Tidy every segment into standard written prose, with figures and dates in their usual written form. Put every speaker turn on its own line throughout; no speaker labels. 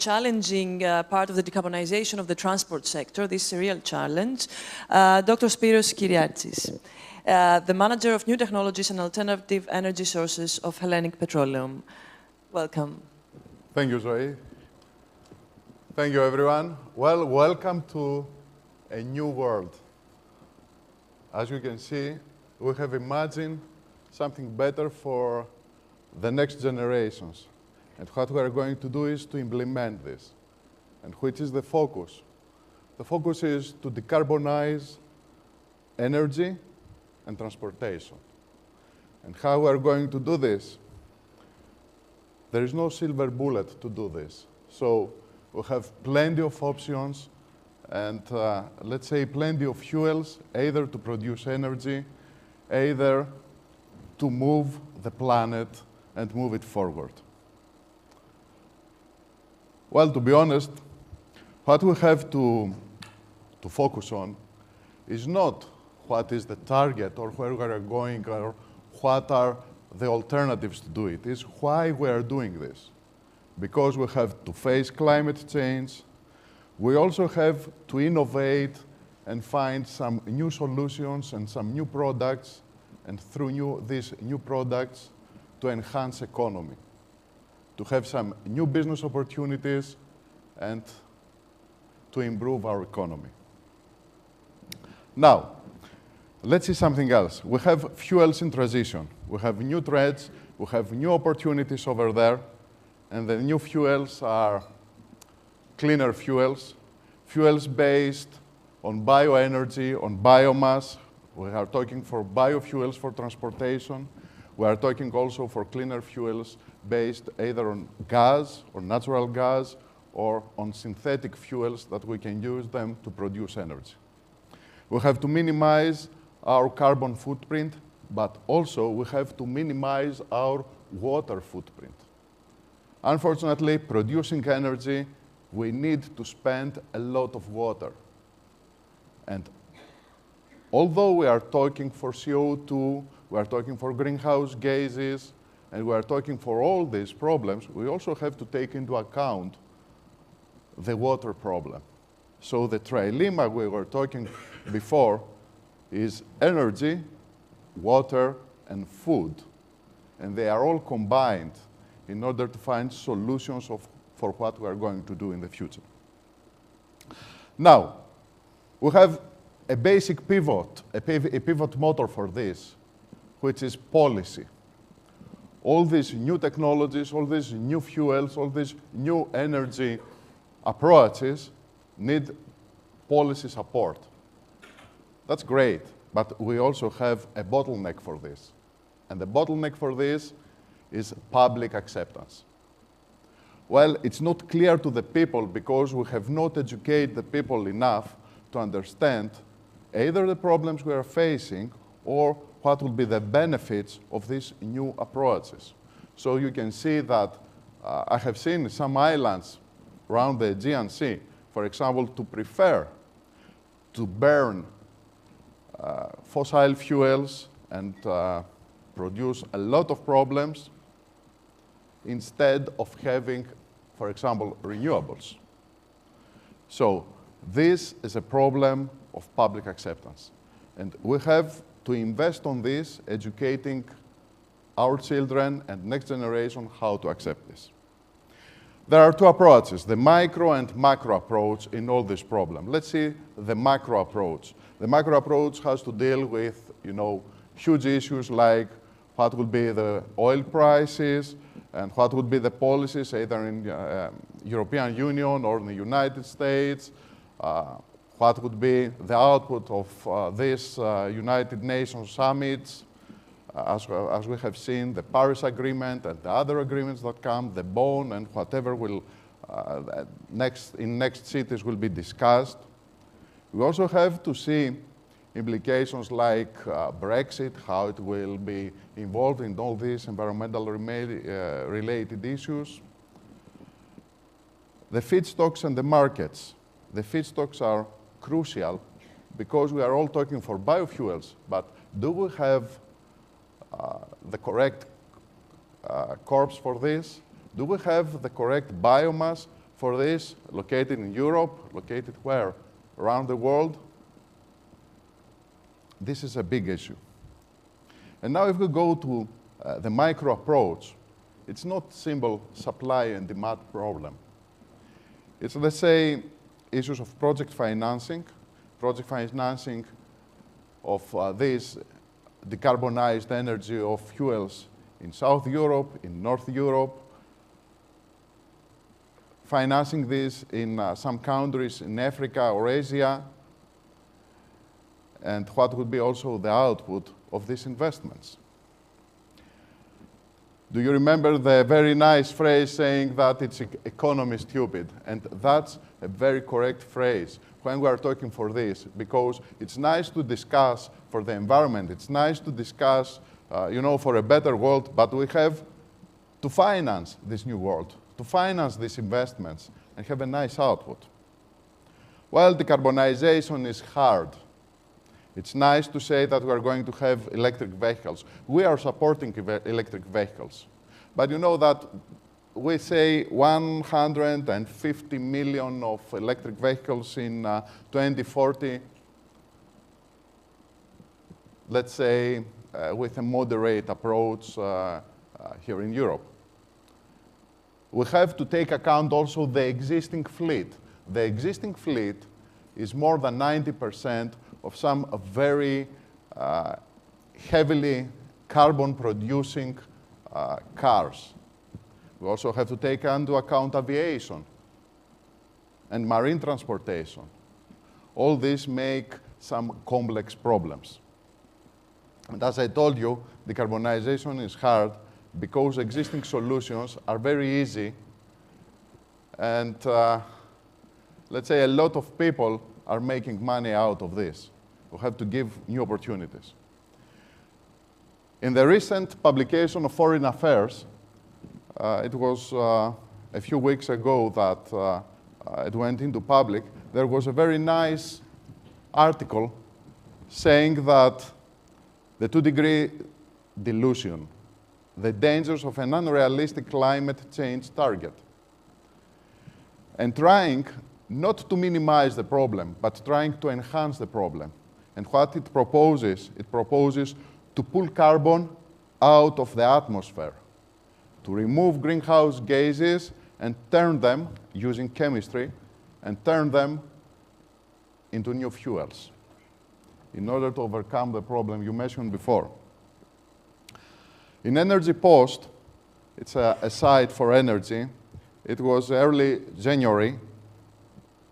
challenging part of the decarbonization of the transport sector. This is a real challenge. Dr. Spyros Kiartzis, the manager of new technologies and alternative energy sources of Hellenic Petroleum. Welcome.
Thank you, Zoe. Thank you, everyone. Well, welcome to a new world. As you can see, we have imagined something better for the next generations. And what we are going to do is to implement this. And which is the focus? The focus is to decarbonize energy and transportation. And how we are going to do this? There is no silver bullet to do this. So we have plenty of options and, let's say, plenty of fuels, either to produce energy, either to move the planet and move it forward. Well, to be honest, what we have to focus on is not what is the target or where we are going or what are the alternatives to do it. It's why we are doing this. Because we have to face climate change, we also have to innovate and find some new solutions and some new products, and through these new products to enhance economy, to have some new business opportunities and to improve our economy. Now, let's see something else. We have fuels in transition. We have new threats, we have new opportunities over there, and the new fuels are cleaner fuels, fuels based on bioenergy, on biomass. We are talking for biofuels for transportation. We are talking also for cleaner fuels based either on gas or natural gas or on synthetic fuels that we can use them to produce energy. We have to minimize our carbon footprint, but also we have to minimize our water footprint. Unfortunately, producing energy, we need to spend a lot of water. And although we are talking for CO2, we are talking for greenhouse gases, and we are talking for all these problems, we also have to take into account the water problem. So the trilemma we were talking before is energy, water, and food. And they are all combined in order to find solutions for what we are going to do in the future. Now, we have a basic pivot, a pivot motor for this, which is policy. All these new technologies, all these new fuels, all these new energy approaches need policy support. That's great, but we also have a bottleneck for this. And the bottleneck for this is public acceptance. Well, it's not clear to the people because we have not educated the people enough to understand either the problems we are facing or what will be the benefits of these new approaches. So you can see that I have seen some islands around the Aegean Sea, for example, to prefer to burn fossil fuels and produce a lot of problems instead of having, for example, renewables. So this is a problem of public acceptance. And we have to invest on this, educating our children and next generation how to accept this. There are two approaches, the micro and macro approach in all this problem. Let's see the macro approach. The macro approach has to deal with, huge issues like what will be the oil prices and what would be the policies either in European Union or in the United States, what would be the output of these United Nations summits, as we have seen, the Paris Agreement and the other agreements that come, the Bonn and whatever will in next cities will be discussed. We also have to see implications like Brexit, how it will be involved in all these environmental related issues. The feedstocks and the markets. The feedstocks are crucial because we are all talking for biofuels, but do we have the correct crops for this? Do we have the correct biomass for this, located in Europe, located where? Around the world. This is a big issue. And now if we go to the micro approach, it's not simple supply and demand problem. It's, let's say, issues of project financing of this decarbonized energy of fuels in South Europe, in North Europe, financing this in some countries in Africa or Asia, and what would be also the output of these investments. Do you remember the very nice phrase saying that it's economy stupid? And that's a very correct phrase when we are talking for this, because it's nice to discuss for the environment, it's nice to discuss, for a better world, but we have to finance this new world, to finance these investments and have a nice output. Well, decarbonization is hard. It's nice to say that we are going to have electric vehicles. We are supporting electric vehicles. But you know that we say 150 million of electric vehicles in 2040, let's say, with a moderate approach here in Europe. We have to take account also the existing fleet. The existing fleet is more than 90% of some very heavily carbon-producing cars. We also have to take into account aviation and marine transportation. All these make some complex problems. And as I told you, decarbonization is hard because existing solutions are very easy, and let's say a lot of people are making money out of this. We have to give new opportunities. In the recent publication of Foreign Affairs, it was a few weeks ago that it went into public, there was a very nice article saying that the 2-degree delusion, the dangers of an unrealistic climate change target, and trying not to minimize the problem, but trying to enhance the problem. And what it proposes to pull carbon out of the atmosphere, to remove greenhouse gases and turn them, using chemistry, and turn them into new fuels in order to overcome the problem you mentioned before. In Energy Post, it's a site for energy, it was early January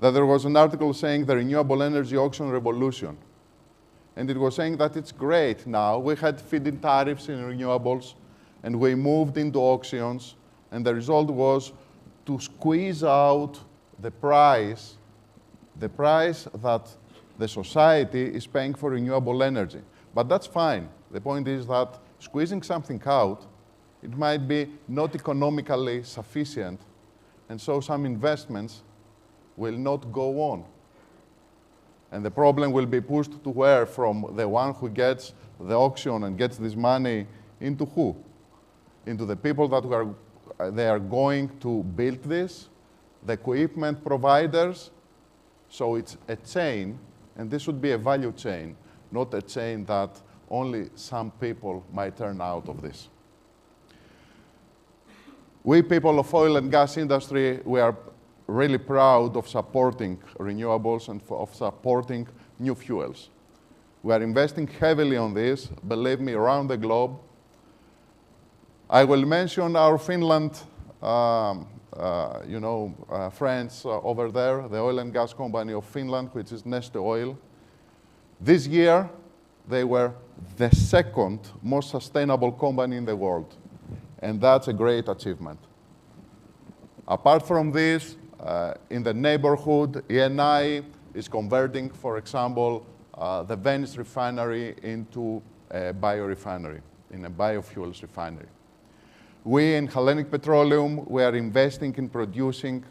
that there was an article saying the renewable energy auction revolution. And it was saying that it's great now. We had feed-in tariffs in renewables, and we moved into auctions, and the result was to squeeze out the price that the society is paying for renewable energy. But that's fine. The point is that squeezing something out, it might be not economically sufficient, and so some investments will not go on. And the problem will be pushed to where? From the one who gets the auction and gets this money into who? Into the people that they are going to build this, the equipment providers. So it's a chain, and this should be a value chain, not a chain that only some people might turn out of this. We people of oil and gas industry, we are really proud of supporting renewables and of supporting new fuels. We are investing heavily on this, believe me, around the globe. I will mention our Finland, friends over there, the oil and gas company of Finland, which is Neste Oil. This year, they were the second most sustainable company in the world, and that's a great achievement. Apart from this, in the neighborhood, Eni is converting, for example, the Venice refinery into a biorefinery, in a biofuels refinery. We in Hellenic Petroleum, we are investing in producing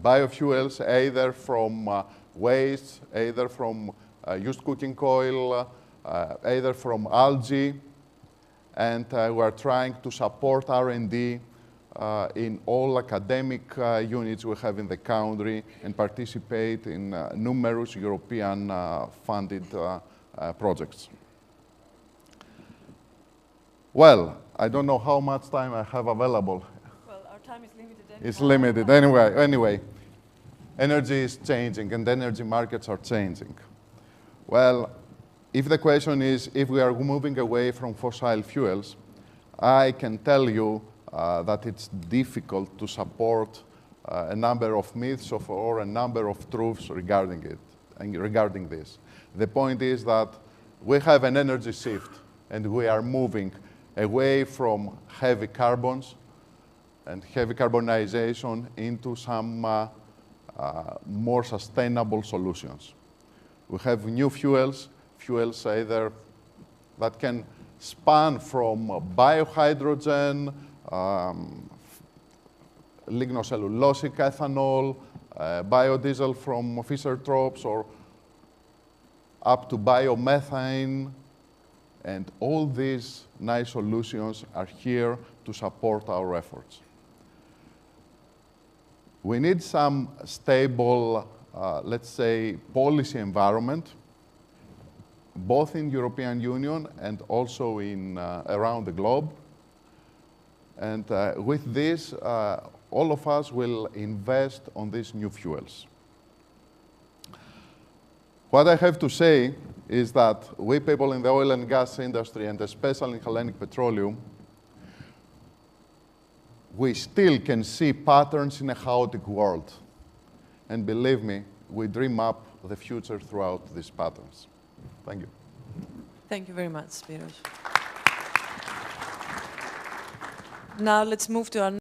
biofuels either from waste, either from used cooking oil, either from algae, and we are trying to support R&D in all academic units we have in the country and participate in numerous European funded projects. Well, I don't know how much time I have available.
Well, our time is limited anyway.
It's limited. Anyway, energy is changing and energy markets are changing. Well, if the question is if we are moving away from fossil fuels, I can tell you that it's difficult to support a number of myths or a number of truths regarding it and regarding this. The point is that we have an energy shift and we are moving away from heavy carbons and heavy carbonization into some more sustainable solutions. We have new fuels either that can span from biohydrogen, lignocellulosic ethanol, biodiesel from fischer-tropsch, or up to biomethane. And all these nice solutions are here to support our efforts. We need some stable, let's say, policy environment, both in European Union and also in, around the globe. And with this, all of us will invest on these new fuels. What I have to say is that we people in the oil and gas industry, and especially in Hellenic Petroleum, we still can see patterns in a chaotic world. And believe me, we dream up the future throughout these patterns. Thank you.
Thank you very much, Spyros. Now let's move to our